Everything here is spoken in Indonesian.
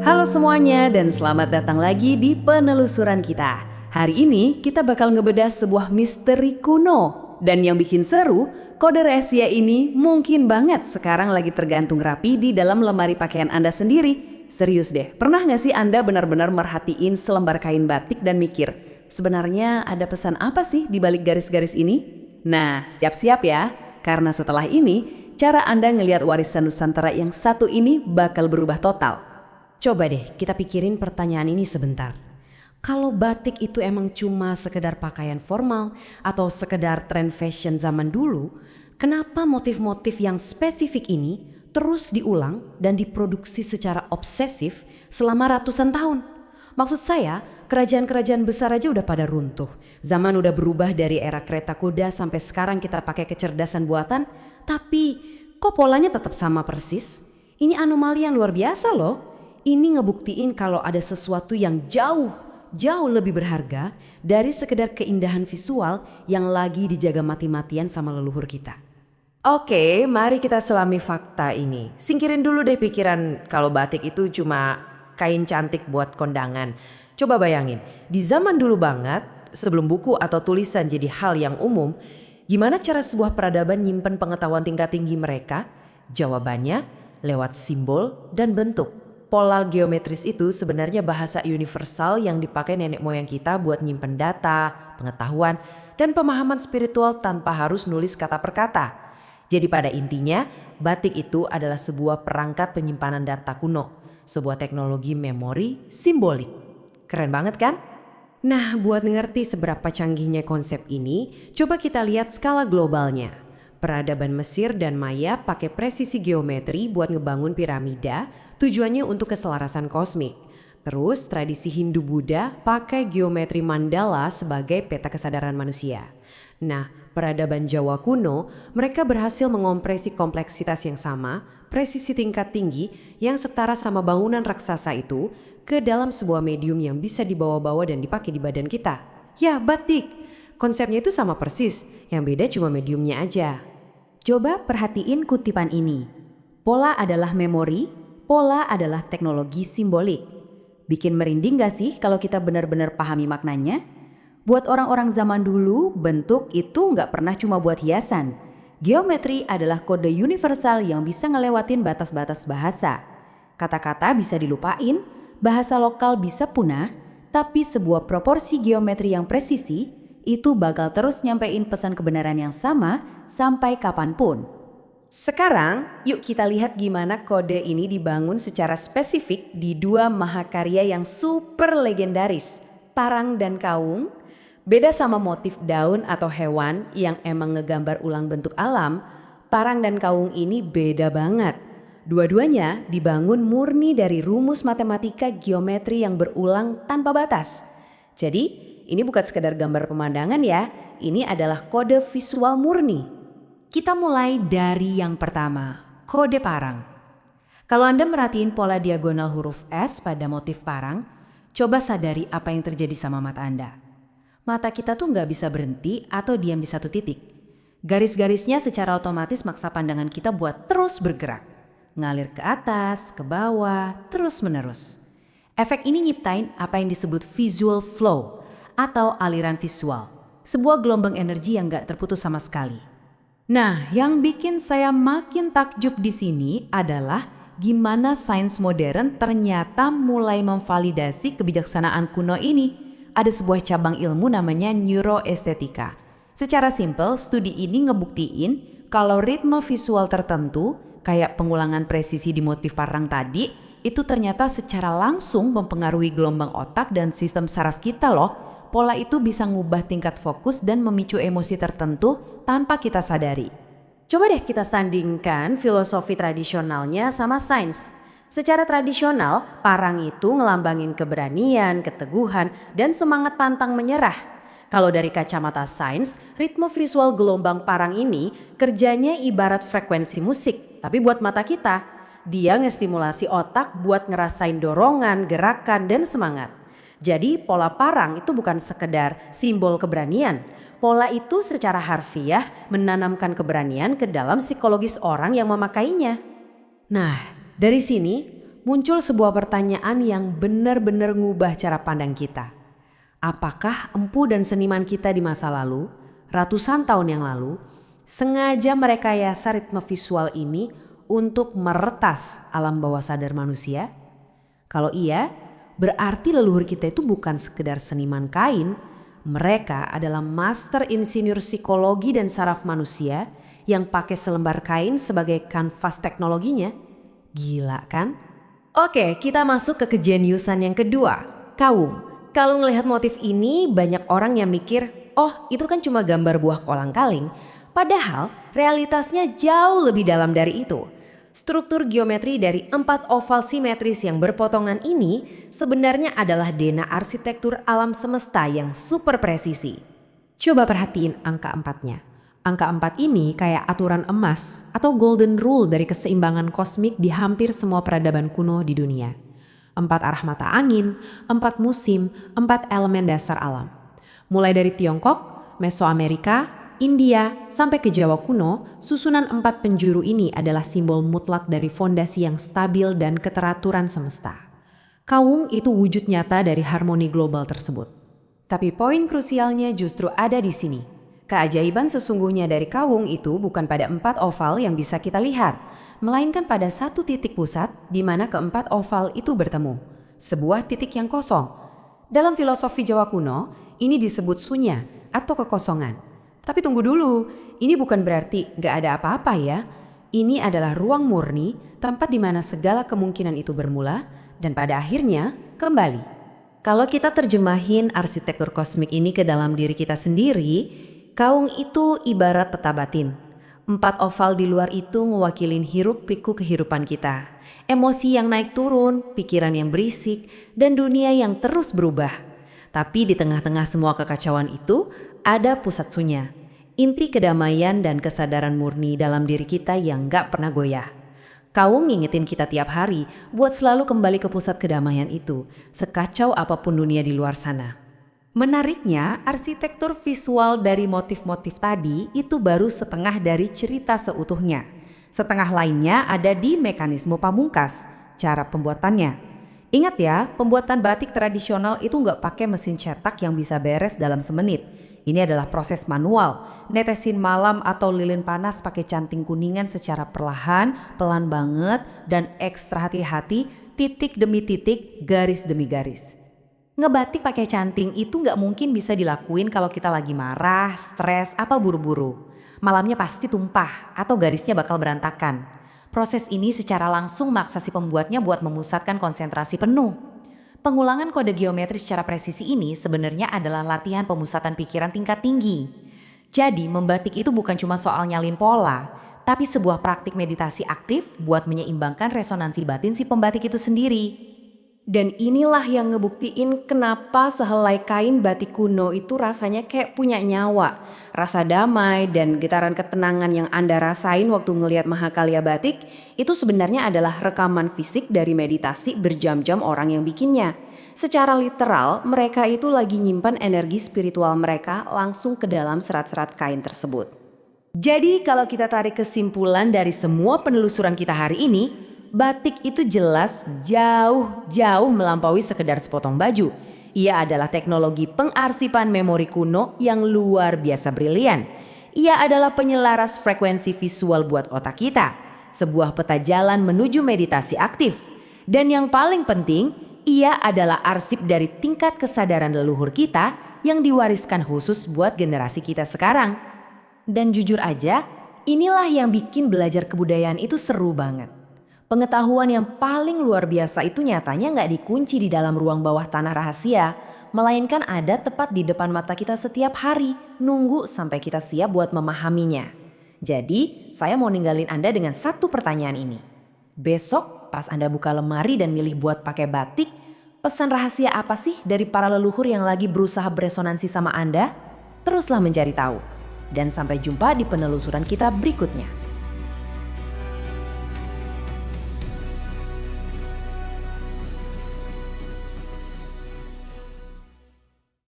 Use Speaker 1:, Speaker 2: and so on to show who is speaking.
Speaker 1: Halo semuanya dan selamat datang lagi di penelusuran kita. Hari ini kita bakal ngebedah sebuah misteri kuno. Dan yang bikin seru, kode rahasia ini mungkin banget sekarang lagi tergantung rapi di dalam lemari pakaian Anda sendiri. Serius deh, pernah gak sih Anda benar-benar merhatiin selembar kain batik dan mikir, sebenarnya ada pesan apa sih di balik garis-garis ini? Nah, siap-siap ya, karena setelah ini, cara Anda ngelihat warisan Nusantara yang satu ini bakal berubah total.
Speaker 2: Coba deh kita pikirin pertanyaan ini sebentar. Kalau batik itu emang cuma sekedar pakaian formal atau sekedar tren fashion zaman dulu, kenapa motif-motif yang spesifik ini terus diulang dan diproduksi secara obsesif selama ratusan tahun? Maksud saya, kerajaan-kerajaan besar aja udah pada runtuh. Zaman udah berubah dari era kereta kuda sampai sekarang kita pakai kecerdasan buatan, tapi kok polanya tetap sama persis? Ini anomali yang luar biasa loh. Ini ngebuktiin kalau ada sesuatu yang jauh lebih berharga dari sekedar keindahan visual yang lagi dijaga mati-matian sama leluhur kita.
Speaker 3: Oke, mari kita selami fakta ini. Singkirin dulu deh pikiran kalau batik itu cuma kain cantik buat kondangan. Coba bayangin, di zaman dulu banget, sebelum buku atau tulisan jadi hal yang umum, gimana cara sebuah peradaban nyimpen pengetahuan tingkat tinggi mereka? Jawabannya lewat simbol dan bentuk. Pola geometris itu sebenarnya bahasa universal yang dipakai nenek moyang kita buat nyimpen data, pengetahuan, dan pemahaman spiritual tanpa harus nulis kata per kata. Jadi pada intinya, batik itu adalah sebuah perangkat penyimpanan data kuno, sebuah teknologi memori simbolik. Keren banget kan?
Speaker 2: Nah, buat ngerti seberapa canggihnya konsep ini, coba kita lihat skala globalnya. Peradaban Mesir dan Maya pakai presisi geometri buat ngebangun piramida, tujuannya untuk keselarasan kosmik. Terus tradisi Hindu-Buddha pakai geometri mandala sebagai peta kesadaran manusia. Nah, peradaban Jawa kuno, mereka berhasil mengompresi kompleksitas yang sama, presisi tingkat tinggi yang setara sama bangunan raksasa itu ke dalam sebuah medium yang bisa dibawa-bawa dan dipakai di badan kita. Ya, batik. Konsepnya itu sama persis, yang beda cuma mediumnya aja.
Speaker 4: Coba perhatiin kutipan ini. Pola adalah memori, pola adalah teknologi simbolik. Bikin merinding gak sih kalau kita benar-benar pahami maknanya? Buat orang-orang zaman dulu, bentuk itu gak pernah cuma buat hiasan. Geometri adalah kode universal yang bisa ngelewatin batas-batas bahasa. Kata-kata bisa dilupain, bahasa lokal bisa punah, tapi sebuah proporsi geometri yang presisi itu bakal terus nyampein pesan kebenaran yang sama sampai kapanpun.
Speaker 1: Sekarang, yuk kita lihat gimana kode ini dibangun secara spesifik di dua mahakarya yang super legendaris, Parang dan Kaung. Beda sama motif daun atau hewan yang emang ngegambar ulang bentuk alam, Parang dan Kaung ini beda banget. Dua-duanya dibangun murni dari rumus matematika geometri yang berulang tanpa batas. Jadi, ini bukan sekedar gambar pemandangan ya, ini adalah kode visual murni.
Speaker 4: Kita mulai dari yang pertama, kode parang. Kalau Anda merhatiin pola diagonal huruf S pada motif parang, coba sadari apa yang terjadi sama mata Anda. Mata kita tuh nggak bisa berhenti atau diam di satu titik. Garis-garisnya secara otomatis maksa pandangan kita buat terus bergerak. Ngalir ke atas, ke bawah, terus menerus. Efek ini nyiptain apa yang disebut visual flow atau aliran visual. Sebuah gelombang energi yang nggak terputus sama sekali. Nah, yang bikin saya makin takjub di sini adalah gimana sains modern ternyata mulai memvalidasi kebijaksanaan kuno ini. Ada sebuah cabang ilmu namanya neuroestetika. Secara simpel, studi ini ngebuktiin kalau ritme visual tertentu, kayak pengulangan presisi di motif parang tadi, itu ternyata secara langsung mempengaruhi gelombang otak dan sistem saraf kita loh. Pola itu bisa ngubah tingkat fokus dan memicu emosi tertentu tanpa kita sadari.
Speaker 1: Coba deh kita sandingkan filosofi tradisionalnya sama sains. Secara tradisional, parang itu ngelambangin keberanian, keteguhan, dan semangat pantang menyerah. Kalau dari kacamata sains, ritme visual gelombang parang ini kerjanya ibarat frekuensi musik, tapi buat mata kita. Dia ngestimulasi otak buat ngerasain dorongan, gerakan, dan semangat. Jadi pola parang itu bukan sekedar simbol keberanian. Pola itu secara harfiah menanamkan keberanian ke dalam psikologis orang yang memakainya.
Speaker 2: Nah, dari sini
Speaker 1: muncul sebuah pertanyaan yang benar-benar ngubah cara pandang kita. Apakah empu dan seniman kita di masa lalu, ratusan tahun yang lalu, sengaja merekayasa ritme visual ini untuk meretas alam bawah sadar manusia? Kalau iya, berarti leluhur kita itu bukan sekedar seniman kain, mereka adalah master insinyur psikologi dan saraf manusia yang pakai selembar kain sebagai kanvas teknologinya. Gila kan? Oke, kita masuk ke kejeniusan yang kedua, Kawung. Kalau ngelihat motif ini, banyak orang yang mikir, oh itu kan cuma gambar buah kolang-kaling. Padahal realitasnya jauh lebih dalam dari itu. Struktur geometri dari 4 oval simetris yang berpotongan ini sebenarnya adalah DNA arsitektur alam semesta yang super presisi. Coba perhatiin angka 4-nya. Angka 4 ini kayak aturan emas atau golden rule dari keseimbangan kosmik di hampir semua peradaban kuno di dunia. 4 arah mata angin, 4 musim, 4 elemen dasar alam. Mulai dari Tiongkok, Mesoamerika, India, sampai ke Jawa kuno, susunan 4 penjuru ini adalah simbol mutlak dari fondasi yang stabil dan keteraturan semesta. Kawung itu wujud nyata dari harmoni global tersebut. Tapi poin krusialnya justru ada di sini. Keajaiban sesungguhnya dari kawung itu bukan pada 4 oval yang bisa kita lihat, melainkan pada satu titik pusat di mana keempat oval itu bertemu. Sebuah titik yang kosong. Dalam filosofi Jawa kuno, ini disebut sunya atau kekosongan. Tapi tunggu dulu, ini bukan berarti gak ada apa-apa ya. Ini adalah ruang murni, tempat di mana segala kemungkinan itu bermula dan pada akhirnya kembali. Kalau kita terjemahin arsitektur kosmik ini ke dalam diri kita sendiri, kawung itu ibarat peta batin. 4 oval di luar itu mewakilin hiruk-pikuk kehidupan kita. Emosi yang naik turun, pikiran yang berisik, dan dunia yang terus berubah. Tapi di tengah-tengah semua kekacauan itu, ada pusat sunya. Inti kedamaian dan kesadaran murni dalam diri kita yang gak pernah goyah. Kawung ngingetin kita tiap hari buat selalu kembali ke pusat kedamaian itu, sekacau apapun dunia di luar sana. Menariknya, arsitektur visual dari motif-motif tadi itu baru setengah dari cerita seutuhnya. Setengah lainnya ada di mekanisme pamungkas, cara pembuatannya. Ingat ya, pembuatan batik tradisional itu nggak pakai mesin cetak yang bisa beres dalam semenit. Ini adalah proses manual, netesin malam atau lilin panas pakai canting kuningan secara perlahan, pelan banget, dan ekstra hati-hati, titik demi titik, garis demi garis. Ngebatik pakai canting itu nggak mungkin bisa dilakuin kalau kita lagi marah, stres, apa buru-buru. Malamnya pasti tumpah atau garisnya bakal berantakan. Proses ini secara langsung maksa si pembuatnya buat memusatkan konsentrasi penuh. Pengulangan kode geometri secara presisi ini sebenarnya adalah latihan pemusatan pikiran tingkat tinggi. Jadi membatik itu bukan cuma soal nyalin pola, tapi sebuah praktik meditasi aktif buat menyeimbangkan resonansi batin si pembatik itu sendiri. Dan inilah yang ngebuktiin kenapa sehelai kain batik kuno itu rasanya kayak punya nyawa. Rasa damai dan getaran ketenangan yang Anda rasain waktu ngelihat Mahakarya batik itu sebenarnya adalah rekaman fisik dari meditasi berjam-jam orang yang bikinnya. Secara literal, mereka itu lagi nyimpan energi spiritual mereka langsung ke dalam serat-serat kain tersebut. Jadi kalau kita tarik kesimpulan dari semua penelusuran kita hari ini, batik itu jelas jauh melampaui sekedar sepotong baju. Ia adalah teknologi pengarsipan memori kuno yang luar biasa brilian. Ia adalah penyelaras frekuensi visual buat otak kita. Sebuah peta jalan menuju meditasi aktif. Dan yang paling penting, ia adalah arsip dari tingkat kesadaran leluhur kita yang diwariskan khusus buat generasi kita sekarang. Dan jujur aja, inilah yang bikin belajar kebudayaan itu seru banget. Pengetahuan yang paling luar biasa itu nyatanya nggak dikunci di dalam ruang bawah tanah rahasia, melainkan ada tepat di depan mata kita setiap hari, nunggu sampai kita siap buat memahaminya. Jadi, saya mau ninggalin Anda dengan satu pertanyaan ini. Besok, pas Anda buka lemari dan milih buat pakai batik, pesan rahasia apa sih dari para leluhur yang lagi berusaha beresonansi sama Anda? Teruslah mencari tahu. Dan sampai jumpa di penelusuran kita berikutnya.